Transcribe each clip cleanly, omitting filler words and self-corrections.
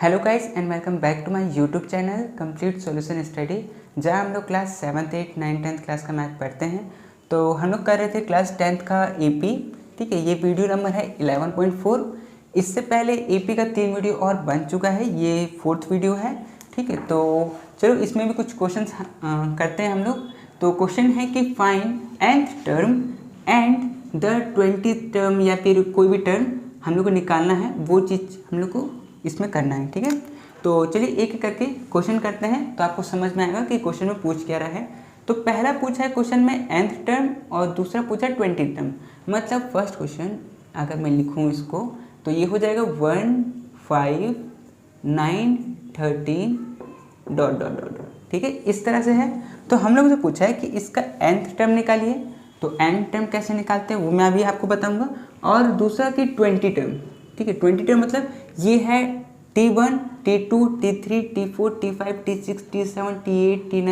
Hello guys and welcome back to my YouTube channel complete solution study, जहाँ हम लोग class 7th 8th 9th 10th class का math पढ़ते हैं। तो हम लोग कर रहे थे क्लास 10th का एपी। ठीक है, ये वीडियो नंबर है 11.4। इससे पहले एपी का 3 वीडियो और बन चुका है, ये 4th वीडियो है। ठीक है, तो चलो इसमें भी कुछ क्वेश्चन करते हैं हम लोग। तो क्वेश्चन है कि find nth term and the 20th term, या फिर कोई भी टर्म हम लोग को निकालना है, वो चीज़ हम लोग को इसमें करना है। ठीक है, तो चलिए एक एक करके क्वेश्चन करते हैं, तो आपको समझ में आएगा कि क्वेश्चन में पूछ क्या रहा है। तो पहला पूछा है क्वेश्चन में nth टर्म और दूसरा पूछा 20th टर्म। मतलब फर्स्ट क्वेश्चन अगर मैं लिखूँ इसको तो ये हो जाएगा 1 5 9 13 ... ठीक है, इस तरह से है। तो हम लोग से पूछा है कि इसका nth टर्म निकालिए। तो nth टर्म कैसे निकालते हैं वो मैं अभी आपको बताऊंगा। और दूसरा कि 20 टर्म। ठीक है, 20 टर्म मतलब ये है T1 T2 T3 T4 T5 T6 T7 T8 T9,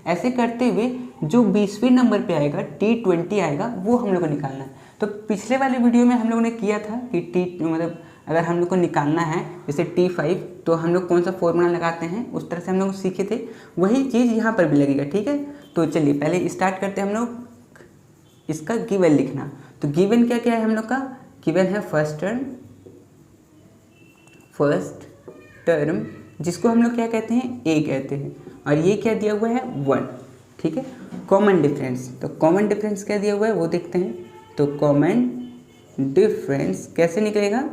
ऐसे करते हुए जो 20वें नंबर पे आएगा T20 आएगा, वो हम लोग को निकालना है। तो पिछले वाले वीडियो में हम लोगों ने किया था कि मतलब अगर हम लोग को निकालना है जैसे T5, तो हम लोग कौन सा फॉर्मूला लगाते हैं, उस तरह से हम लोग सीखे थे। वही चीज़ यहाँ पर भी लगेगा। ठीक है, तो चलिए पहले स्टार्ट करते हैं हम लोग इसका गिवन लिखना। तो गिवन क्या क्या है हम लोग का? गिवन है फर्स्ट टर्म जिसको हम लोग क्या कहते हैं, ए कहते हैं, और ये क्या दिया हुआ है 1। ठीक है, कॉमन डिफरेंस। तो कॉमन डिफरेंस क्या दिया हुआ है वो देखते हैं। तो कॉमन डिफरेंस कैसे निकलेगा,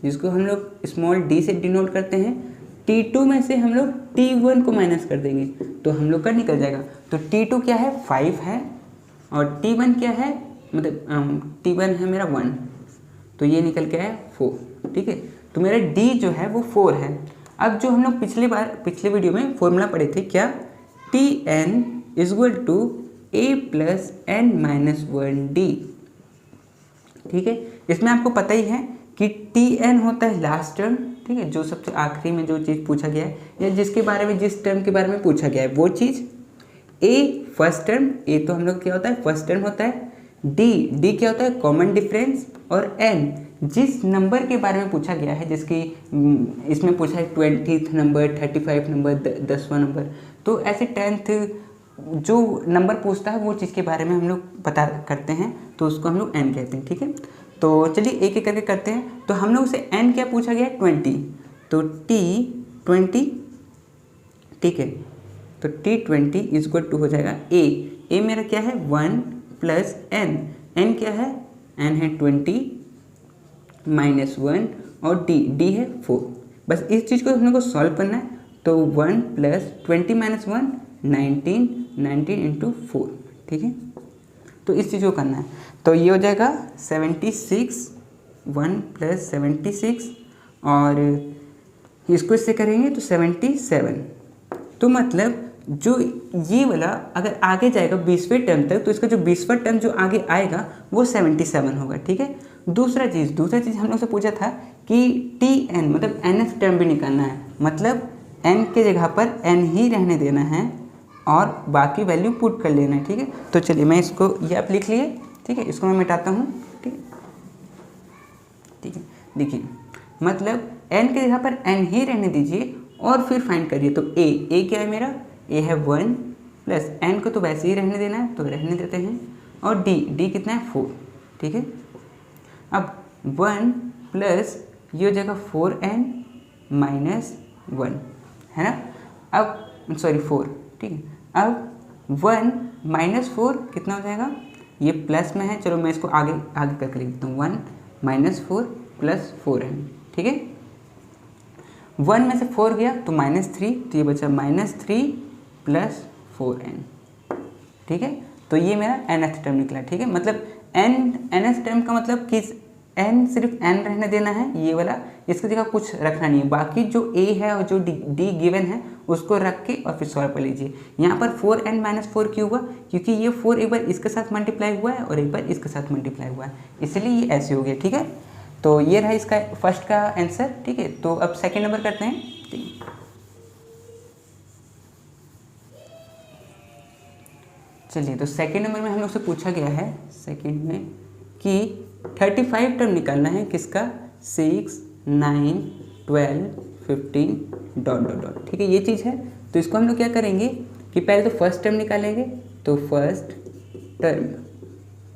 जिसको हम लोग स्मॉल डी से डिनोट करते हैं। T2 में से हम लोग T1 को माइनस कर देंगे तो हम लोग का निकल जाएगा। तो T2 क्या है 5 है, और T1 क्या है, मतलब T1 है मेरा 1, तो ये निकल के है 4। ठीक है, तो मेरा D जो है वो 4 है। अब जो हम लोग पिछले वीडियो में फॉर्मूला पढ़े थे क्या, Tn = a + n - 1d। ठीक है, इसमें आपको पता ही है कि Tn होता है लास्ट टर्म। ठीक है, जो सबसे आखिरी में जो चीज़ पूछा गया है, या जिसके बारे में, जिस टर्म के बारे में पूछा गया है वो चीज़। a फर्स्ट टर्म, a तो हम लोग क्या होता है फर्स्ट टर्म होता है। d क्या होता है कॉमन डिफरेंस, और n जिस नंबर के बारे में पूछा गया है, जिसकी इसमें पूछा है 20th नंबर, 35 नंबर, 10वां नंबर। तो ऐसे 10th जो नंबर पूछता है वो चीज़ के बारे में हम लोग पता करते हैं, तो उसको हम लोग n कहते हैं। ठीक है, तो चलिए एक एक करके करते हैं। तो हम लोग से n क्या पूछा गया है 20, तो T20। ठीक है, तो T20 = हो जाएगा a मेरा क्या है 1 + n क्या है, n है 20 - 1, और d है 4। बस इस चीज़ को हम लोग को सॉल्व करना है। तो 1 + 20 - 1 19 × 4। ठीक है, तो इस चीज़ को करना है। तो ये हो जाएगा 76, 1 + 76, और इसको इससे करेंगे तो 77। तो मतलब जो ये वाला अगर आगे जाएगा 20वें टर्म तक, तो इसका जो 20वां टर्म जो आगे आएगा वो 77 होगा। ठीक है, दूसरा चीज़ हम लोग से पूछा था कि Tn मतलब nth टर्म भी निकालना है। मतलब n के जगह पर n ही रहने देना है और बाकी वैल्यू पुट कर लेना है। ठीक है, तो चलिए मैं इसको, ये आप लिख लिए। ठीक है, इसको मैं मिटाता हूँ। ठीक है, देखिए मतलब n के जगह पर n ही रहने दीजिए और फिर फाइंड करिए। तो a क्या है मेरा, a है 1 + n को तो वैसे ही रहने देना है, तो रहने देते हैं, और d कितना है 4। ठीक है, अब 1 प्लस ये हो जाएगा 4n - 1 है ना। अब सॉरी 4। ठीक है, अब 1 - 4 कितना हो जाएगा, ये प्लस में है, चलो मैं इसको आगे करके लिख देता हूँ। 1 - 4 + 4n। ठीक है, 1 में से 4 गया तो -3, तो ये बचा -3 + 4n। ठीक है, तो ये मेरा nth टर्म निकला। ठीक है, मतलब nth टर्म का मतलब कि n सिर्फ n रहने देना है, ये वाला, इसकी जगह कुछ रखना नहीं है। बाकी जो a है और जो d गिवन है उसको रख के और फिर सॉल्व कर लीजिए। यहाँ पर 4n - 4 क्यों हुआ, क्योंकि ये 4 एक बार इसके साथ मल्टीप्लाई हुआ है और एक बार इसके साथ मल्टीप्लाई हुआ है, इसलिए ये ऐसे हो गया। ठीक है, तो ये रहा इसका फर्स्ट का आंसर। ठीक है, तो अब सेकेंड नंबर करते हैं। चलिए, तो सेकेंड नंबर में हम लोग से पूछा गया है सेकेंड में कि 35 टर्म निकालना है, किसका, 6 9 12 15 डॉट डॉट डॉट। ठीक है, ये चीज़ है। तो इसको हम लोग क्या करेंगे कि पहले तो फर्स्ट टर्म निकालेंगे, तो फर्स्ट टर्म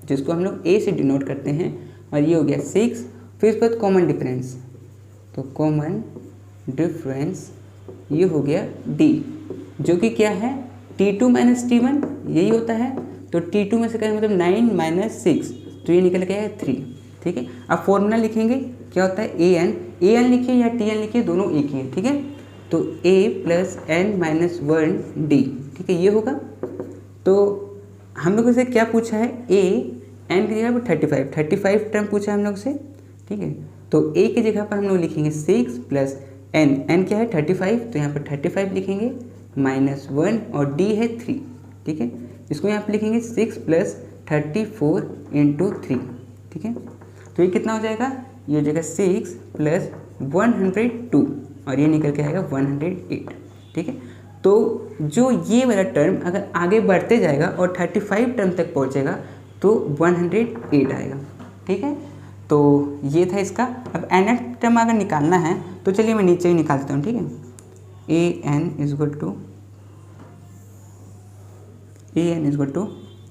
जिसको हम लोग ए से डिनोट करते हैं, और ये हो गया 6। फिर उसके बाद कॉमन डिफरेंस, तो कॉमन डिफरेंस ये हो गया डी, जो कि क्या है T2 माइनस T1 यही होता है। तो T2 में से करें मतलब 9 माइनस 6, तो ये निकल गया है 3। ठीक है, अब फॉर्मूला लिखेंगे, क्या होता है an लिखिए या Tn लिखिए, दोनों एक ही है। ठीक है, तो a plus n minus 1 D. ठीक है, ये होगा। तो हम लोग से क्या पूछा है, a n की जगह पर 35 टर्म पूछा है हम लोग से। ठीक है, तो a की जगह पर हम लोग लिखेंगे 6 प्लस n क्या है 35, तो यहाँ पर 35 लिखेंगे माइनस 1 और d है 3। ठीक है, इसको यहाँ पर लिखेंगे 6 प्लस 34 इंटू 3। ठीक है, तो ये कितना हो जाएगा, ये हो जाएगा 6 प्लस 102 और ये निकल के आएगा 108। ठीक है, तो जो ये वाला टर्म अगर आगे बढ़ते जाएगा और 35 टर्म तक पहुँचेगा तो 108 आएगा। ठीक है, तो ये था इसका। अब nth टर्म अगर निकालना है तो चलिए मैं नीचे ही निकाल देता हूँ। ठीक है, an is equal to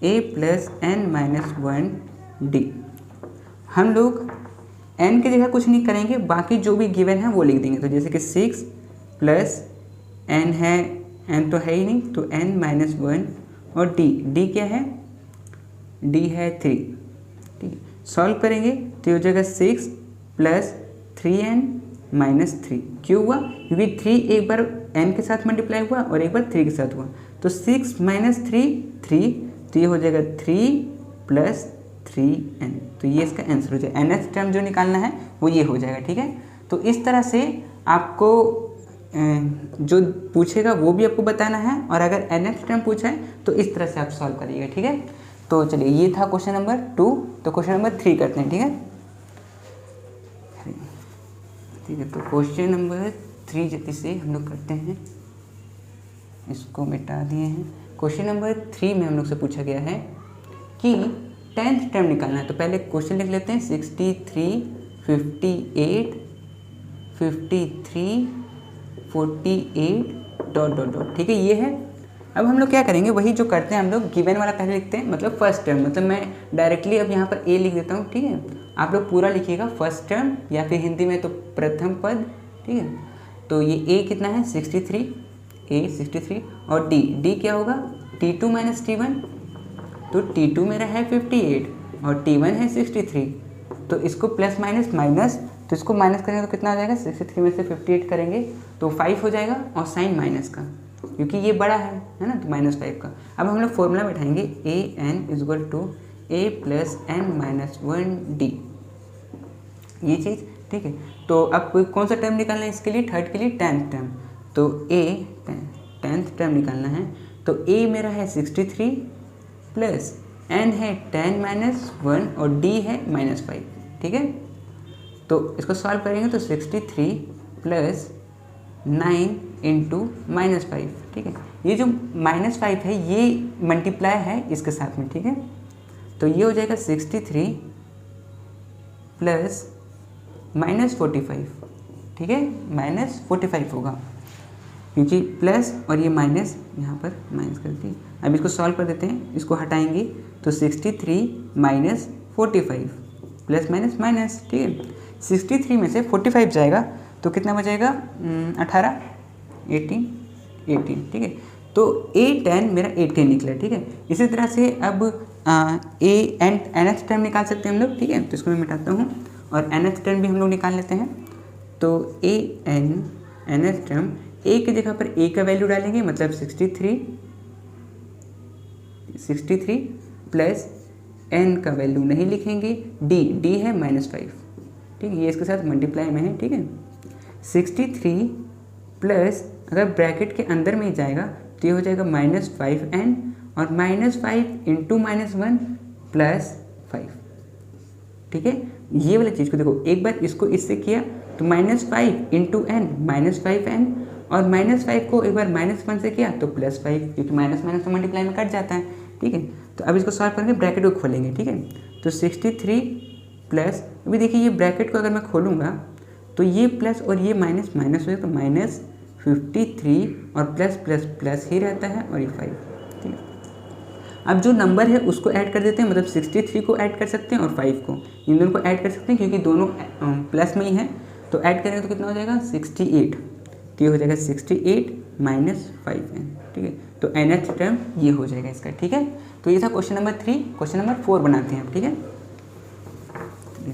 a plus n minus 1 D. हम लोग n की जगह कुछ नहीं करेंगे, बाकी जो भी गिवन है वो लिख देंगे। तो जैसे कि 6 प्लस n है, n तो है ही नहीं, तो n माइनस 1 और d क्या है, d है 3। ठीक है, सॉल्व करेंगे तो ये हो जाएगा 6 प्लस 3n माइनस 3। क्यों हुआ, क्योंकि 3 एक बार n के साथ मल्टीप्लाई हुआ और एक बार 3 के साथ हुआ, तो 6 माइनस 3, तो ये हो जाएगा 3 प्लस 3n। तो ये इसका आंसर हो जाएगा। nth टर्म जो निकालना है वो ये हो जाएगा। ठीक है, तो इस तरह से आपको जो पूछेगा वो भी आपको बताना है, और अगर nth टर्म पूछा है तो इस तरह से आप सॉल्व करिएगा। ठीक है, तो चलिए ये था क्वेश्चन नंबर 2। तो क्वेश्चन नंबर 3 करते हैं। ठीक है, ठीक है, तो क्वेश्चन नंबर 3 जल्दी से हम लोग करते हैं, इसको मिटा दिए हैं। क्वेश्चन नंबर 3 में हम लोग से पूछा गया है कि 10th टर्म निकालना है। तो पहले क्वेश्चन लिख लेते हैं, 63 58 53 48 डॉट डॉट डॉट। ठीक है, ये है। अब हम लोग क्या करेंगे, वही जो करते हैं हम लोग, गिवन वाला पहले लिखते हैं, मतलब फर्स्ट टर्म, मतलब मैं डायरेक्टली अब यहाँ पर ए लिख देता हूँ। ठीक है, आप लोग पूरा लिखिएगा फर्स्ट टर्म, या फिर हिंदी में तो प्रथम पद। ठीक है, तो ये ए कितना है 63, ए 63, और डी क्या होगा T2 माइनस T1, तो T2 मेरा है 58 और T1 है 63। तो इसको प्लस माइनस माइनस, तो इसको माइनस करेंगे तो कितना आ जाएगा, 63 में से 58 करेंगे तो 5 हो जाएगा, और साइन माइनस का, क्योंकि ये बड़ा है ना, तो -5 का। अब हम लोग फॉर्मूला बैठाएंगे, an is equal to a plus n minus 1 D, ये चीज़। ठीक है, तो अब कौन सा टर्म निकालना है इसके लिए, थर्ड के लिए 10th टर्म। तो a 10th टर्म निकालना है, तो a मेरा है 63 प्लस n है 10 माइनस 1 और d है -5। ठीक है, तो इसको सॉल्व करेंगे तो 63 प्लस 9 इंटू -5। ठीक है, ये जो -5 है ये मल्टीप्लाई है इसके साथ में। ठीक है, तो ये हो जाएगा 63 प्लस -45। ठीक है, -45 होगा, क्योंकि प्लस और ये माइनस यहाँ पर माइनस कर दिए। अब इसको सॉल्व कर देते हैं, इसको हटाएंगे तो 63 माइनस 45 प्लस माइनस माइनस। ठीक है, 63 में से 45 जाएगा तो कितना बचेगा, 18 18। ठीक है, तो A10 मेरा 18 निकला। ठीक है, इसी तरह से अब nth टर्म निकाल सकते हैं हम लोग। ठीक है, तो इसको मैं मिटाता हूँ, और nth टर्म भी हम लोग निकाल लेते हैं। तो nth टर्म a की जगह पर a का वैल्यू डालेंगे, मतलब 63 प्लस n का वैल्यू नहीं लिखेंगे, d है -5। ठीक है, ये इसके साथ मल्टीप्लाई में है। ठीक है, 63 प्लस, अगर ब्रैकेट के अंदर में ही जाएगा तो ये हो जाएगा -5n, और -5 इंटू -1 प्लस 5। ठीक है, ये वाली चीज़ को देखो, एक बार इसको इससे किया तो -5 इंटू n -5n, और -5 को एक बार -1 से किया तो +5, क्योंकि माइनस माइनस तो मल्टीप्लाई में कट जाता है। ठीक है, तो अब इसको सॉल्व करके ब्रैकेट को खोलेंगे। ठीक है, तो 63 प्लस, अभी देखिए ये ब्रैकेट को अगर मैं खोलूँगा तो ये प्लस और ये माइनस माइनस हो जाए तो -53 और प्लस प्लस प्लस ही रहता है और ये 5, ठीक है। अब जो नंबर है उसको ऐड कर देते हैं, मतलब 63 को ऐड कर सकते हैं और 5 को, इन दोनों को ऐड कर सकते हैं क्योंकि दोनों प्लस में ही है। तो ऐड करेंगे तो कितना हो जाएगा 68, तो ये हो जाएगा 68 माइनस 5n, ठीक है। तो nth टर्म ये हो जाएगा इसका, ठीक है। तो ये था क्वेश्चन नंबर 3। क्वेश्चन नंबर 4 बनाते हैं, ठीक है।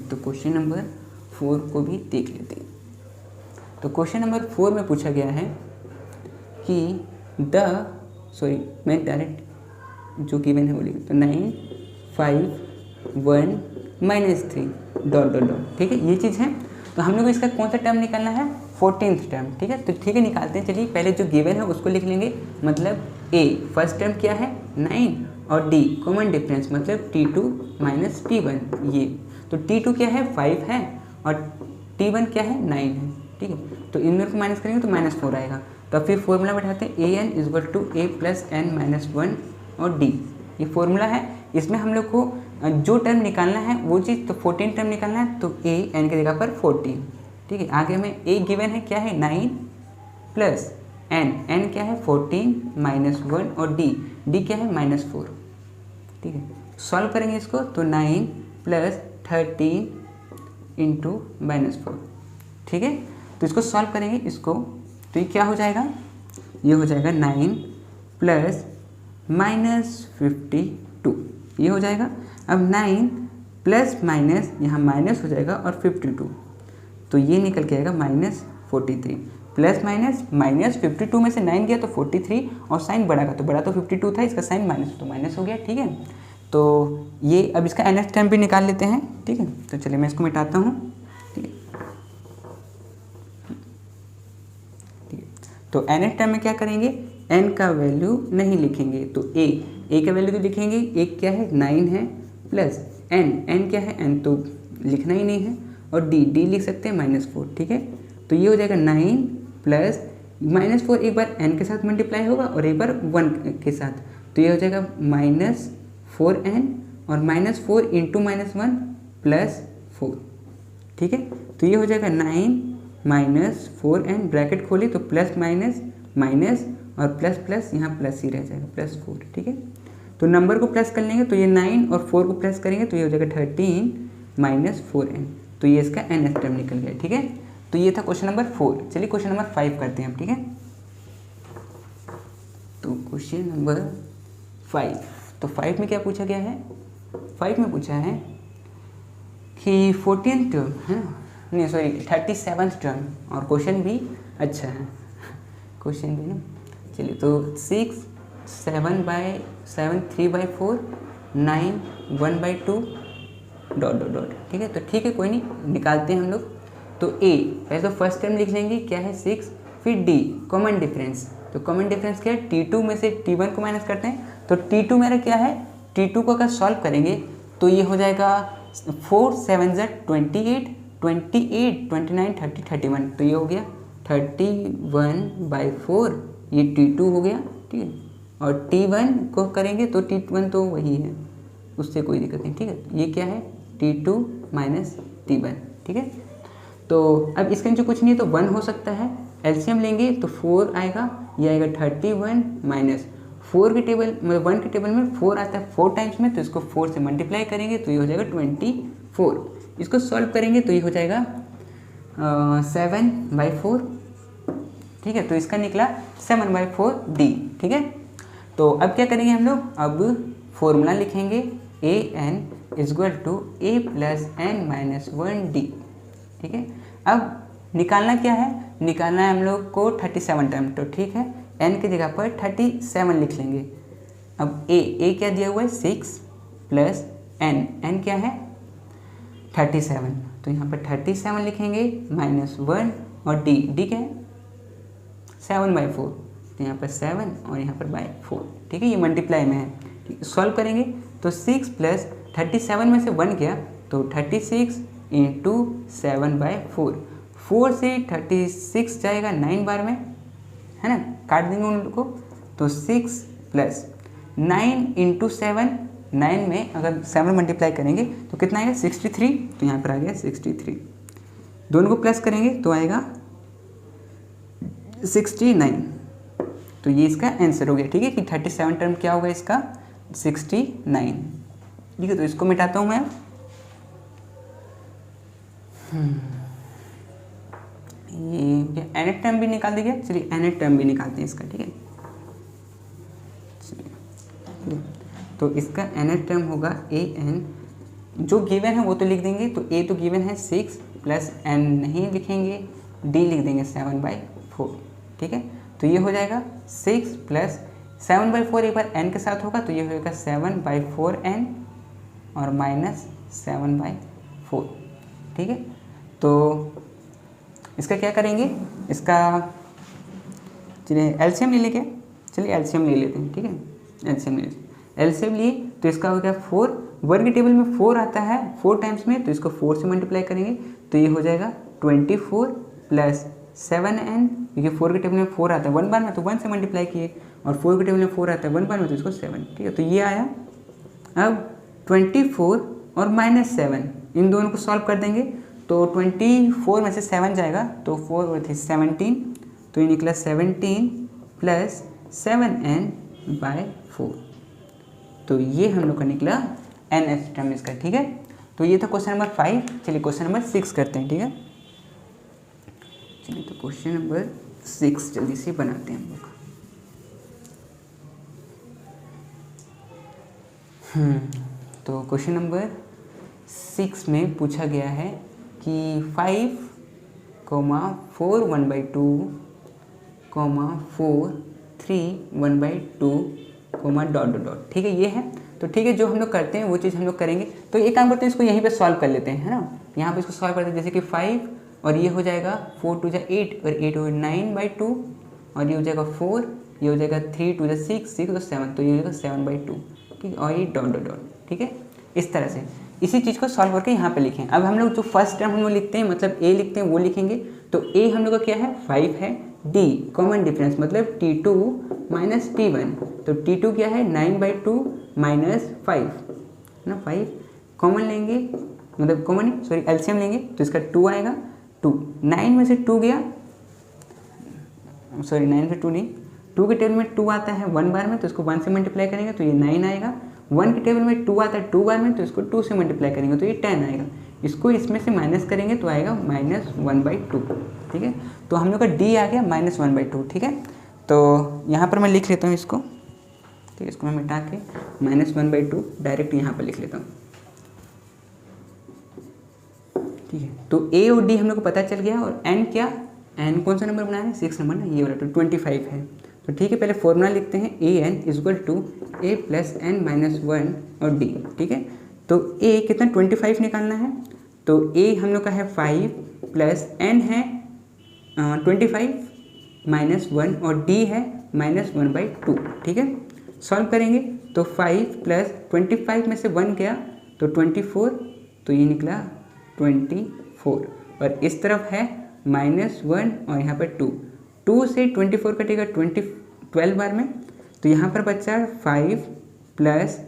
तो क्वेश्चन नंबर 4 को भी देख लेते हैं। तो क्वेश्चन नंबर 4 में पूछा गया है कि मैं डायरेक्ट जो गिवन है वो लिख, तो 9 5 1 -3 ... ठीक है, ये चीज़ है। तो हम लोग को इसका कौन सा टर्म निकालना है, 14th टर्म, ठीक है। तो ठीक है, निकालते हैं। चलिए पहले जो गिवन है उसको लिख लेंगे, मतलब a फर्स्ट टर्म क्या है 9 और d कॉमन डिफरेंस मतलब t2 माइनस t1, ये तो t2 क्या है 5 है और t1 क्या है 9 है, ठीक है। तो इन दोनों को माइनस करेंगे तो -4 आएगा। तो फिर फॉर्मूला बैठाते हैं an = a + n - 1 और d, ये फॉर्मूला है। इसमें हम लोग को जो टर्म निकालना है वो चीज़, तो 14 टर्म निकालना है, तो a n की जगह पर 14, ठीक है। आगे में a गिवन है क्या है 9 प्लस n क्या है 14 -1 और d क्या है -4, ठीक है। सॉल्व करेंगे इसको तो 9 + 13 × -4, ठीक है। तो इसको सॉल्व करेंगे इसको, तो ये क्या हो जाएगा, ये हो जाएगा 9 + -52, ये हो जाएगा। अब 9 प्लस माइनस यहाँ माइनस हो जाएगा और 52, तो ये निकल के आएगा -43, प्लस माइनस -52 में से 9 गया तो 43 और साइन बड़ा का, तो बड़ा तो 52 था, इसका साइन माइनस तो माइनस हो गया, ठीक है। तो ये अब इसका nth टर्म भी निकाल लेते हैं, ठीक है। तो चलिए मैं इसको मिटाता हूँ, ठीक है। तो nth टर्म में क्या करेंगे, n का वैल्यू नहीं लिखेंगे, तो a का वैल्यू तो लिखेंगे, एक क्या है 9 है प्लस n क्या है n तो लिखना ही नहीं है, और d लिख सकते हैं -4, ठीक है। तो ये हो जाएगा 9 प्लस -4 एक बार n के साथ मल्टीप्लाई होगा और एक बार 1 के साथ, तो ये हो जाएगा -4n और -4 × -1 +4, ठीक है। तो ये हो जाएगा 9 - 4n ब्रैकेट खोली तो प्लस माइनस माइनस और प्लस प्लस यहाँ प्लस ही रह जाएगा +4, ठीक है। तो नंबर को प्लस कर लेंगे तो ये 9 और 4 को प्लस करेंगे तो ये हो जाएगा 13 - 4n, तो ये इसका nth टर्म निकल गया, ठीक है। तो ये था क्वेश्चन नंबर 4। चलिए क्वेश्चन नंबर 5 करते हैं हम, ठीक है। तो क्वेश्चन नंबर 5, तो 5 में क्या पूछा गया है, 5 में पूछा है कि 14th टर्म है ना, नहीं सॉरी 37th टर्म, और क्वेश्चन भी अच्छा है, क्वेश्चन भी ना। चलिए तो 6 7/7 3/4 9 1/2 ... ठीक है। तो ठीक है, कोई नहीं, निकालते हैं हम लोग। तो a पहले तो फर्स्ट टर्म लिख लेंगे क्या है 6, फिर d कॉमन डिफरेंस, तो कॉमन डिफरेंस क्या है t2 में से t1 को माइनस करते हैं, तो t2 मेरा क्या है, t2 को अगर सॉल्व करेंगे तो ये हो जाएगा 4 7 28 28 29 30 31, तो ये हो गया 31/4, ये t2 हो गया, ठीक है। और t1 को करेंगे तो t1 तो वही है, उससे कोई दिक्कत नहीं, ठीक है। ये क्या है t2 माइनस t1, ठीक है। तो अब इसके नीचे कुछ नहीं है तो 1 हो सकता है, एलसीएम लेंगे तो 4 आएगा, ये आएगा 31 माइनस 4 के टेबल मतलब 1 के टेबल में 4 आता है 4 टाइम्स में, तो इसको 4 से मल्टीप्लाई करेंगे तो ये हो जाएगा 24, इसको सॉल्व करेंगे तो ये हो जाएगा 7/4, ठीक है। तो इसका निकला 7/4d, ठीक है। तो अब क्या करेंगे हम लोग, अब फॉर्मूला लिखेंगे an = a + n - 1d, ठीक है। अब निकालना क्या है, निकालना है हम लोग को 37 टर्म, तो ठीक है n की जगह पर 37 लिख लेंगे। अब a क्या दिया हुआ है 6 प्लस n क्या है 37, तो यहाँ पर 37 लिखेंगे -1 और d क्या है 7/4, तो यहाँ पर 7 और यहाँ पर 4, ठीक है। ये मल्टीप्लाई में है, सॉल्व करेंगे तो 6 प्लस 37 में से 1 गया तो 36 × 7/4, 4 से 36 जाएगा 9 बार में, है ना, काट देंगे उन को, तो 6 प्लस 9 × 7, 9 में अगर 7 मल्टीप्लाई करेंगे तो कितना आएगा 63, तो यहाँ पर आ गया 63, दोनों को प्लस करेंगे तो आएगा 69। तो ये इसका आंसर हो गया, ठीक है, कि 37 टर्म क्या होगा इसका 69, ठीक है। तो इसको मिटाता हूँ मैं। ये nth टर्म भी निकाल दिया, चलिए nth टर्म भी निकालते हैं इसका, ठीक है। तो इसका nth टर्म होगा an, जो गिवन है वो तो लिख देंगे। तो a तो गिवन है 6 प्लस n नहीं लिखेंगे, d लिख देंगे 7/4, ठीक है। तो ये हो जाएगा 6 प्लस 7/4, एक बार n के साथ होगा तो ये होगा 7/4n और माइनस 7/4, ठीक है। तो इसका क्या करेंगे, इसका चलिए एलसीएम ले लेंगे, चलिए एलसीएम ले लेते हैं, ठीक है। एलसीएम लिए तो इसका हो गया 4, वर्ग टेबल में 4 आता है 4 टाइम्स में, तो इसको 4 से मल्टीप्लाई करेंगे तो ये हो जाएगा 24 प्लस 7n, क्योंकि 4 के टेबल में 4 आता है 1 बार में तो 1 से मल्टीप्लाई किए, और 4 के टेबल में 4 आता है 1 बार में तो इसको 7, ठीक है। तो ये आया। अब 24 और माइनस 7 इन दोनों को सॉल्व कर देंगे तो 24 में से 7 जाएगा तो 4 और 3 17, तो ये निकला 17 प्लस 7n/4। तो ये हम लोग का निकला nth टर्म इसका, ठीक है। तो ये था क्वेश्चन नंबर 5। चलिए क्वेश्चन नंबर 6 करते हैं, ठीक है। चलिए तो क्वेश्चन नंबर 6 जल्दी से बनाते हैं हम लोग। तो क्वेश्चन नंबर 6 में पूछा गया है कि 5, 4 1/2, 4 3 1/2, ... ठीक है, ये है। तो ठीक है, जो हम लोग करते हैं वो चीज़ हम लोग करेंगे। तो एक काम करते हैं, इसको यहीं पे सॉल्व कर लेते हैं, है ना। यहाँ पे इसको सॉल्व करते हैं, जैसे कि 5 और ये हो जाएगा 4 2 8 और 8 हो 9/2 और ये हो जाएगा 4, ये हो जाएगा 3 2 6 6 और 7, तो ये हो जाएगा 7/2, ठीक है। और ये ... ठीक है। इस तरह से इसी चीज़ को सॉल्व करके यहाँ पे लिखें। अब हम लोग जो फर्स्ट टर्म हम लोग लिखते हैं, मतलब a लिखते हैं, वो लिखेंगे। तो a हम लोग का क्या है 5 है, d कॉमन डिफरेंस मतलब t2 माइनस t1, तो t2 क्या है 9/2 माइनस 5, ना 5 कॉमन लेंगे, मतलब कॉमन सॉरी एलसीएम लेंगे तो इसका 2 आएगा। 2 9 में से 2 गया, सॉरी 9 से 2 नहीं, 2 के टेबल में 2 आता है 1 बार में तो इसको 1 से मल्टीप्लाई करेंगे तो ये 9 आएगा। 1 के टेबल में 2 आता है 2 बार में तो इसको 2 से मल्टीप्लाई करेंगे तो ये 10 आएगा। इसको इसमें से माइनस करेंगे तो आएगा -1/2, ठीक है। तो हम लोग का d आ गया -1/2, ठीक है। तो यहाँ पर मैं लिख लेता हूँ इसको, ठीक है। इसको मैं मिटा के -1/2 डायरेक्ट यहाँ पर लिख लेता हूँ, ठीक है। तो a और d हम लोग को पता चल गया। और n क्या, n कौन सा नंबर बनाया है 6 नंबर ना, ये वाला तो 25 है। तो ठीक है, पहले फॉर्मूला लिखते हैं an = a + n - 1 और d, ठीक है। तो a कितना 25 निकालना है, तो a हम लोग का है 5 प्लस n है 25 - 1 और d है -1/2, ठीक है। सॉल्व करेंगे तो 5 प्लस 25 में से 1 गया तो 24, तो ये निकला 24। और इस तरफ है -1 और यहाँ पर 2 से 24 कटेगा 12 बार में, तो यहाँ पर बचा 5 प्लस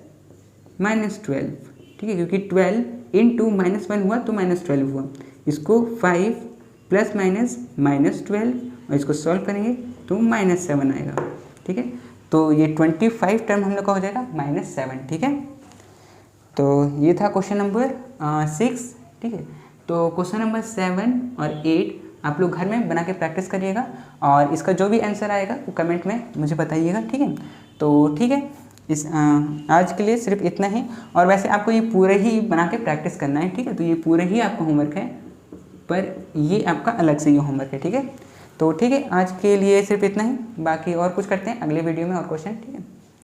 -12, ठीक है, क्योंकि 12 × -1 हुआ तो -12 हुआ। इसको 5 प्लस -12 और इसको सॉल्व करेंगे तो -7 आएगा, ठीक है। तो ये 25 टर्म हम लोग का हो जाएगा -7, ठीक है। तो ये था क्वेश्चन नंबर 6, ठीक है। तो क्वेश्चन नंबर 7 और 8 आप लोग घर में बना के प्रैक्टिस करिएगा और इसका जो भी आंसर आएगा वो कमेंट में मुझे बताइएगा, ठीक है। तो ठीक है, इस आज के लिए सिर्फ इतना ही। और वैसे आपको ये पूरे ही बना के प्रैक्टिस करना है, ठीक है। तो ये पूरे ही आपका होमवर्क है, पर ये आपका अलग से ये होमवर्क है, ठीक है। तो ठीक है, आज के लिए सिर्फ इतना ही, बाकी और कुछ करते हैं अगले वीडियो में और क्वेश्चन, ठीक है।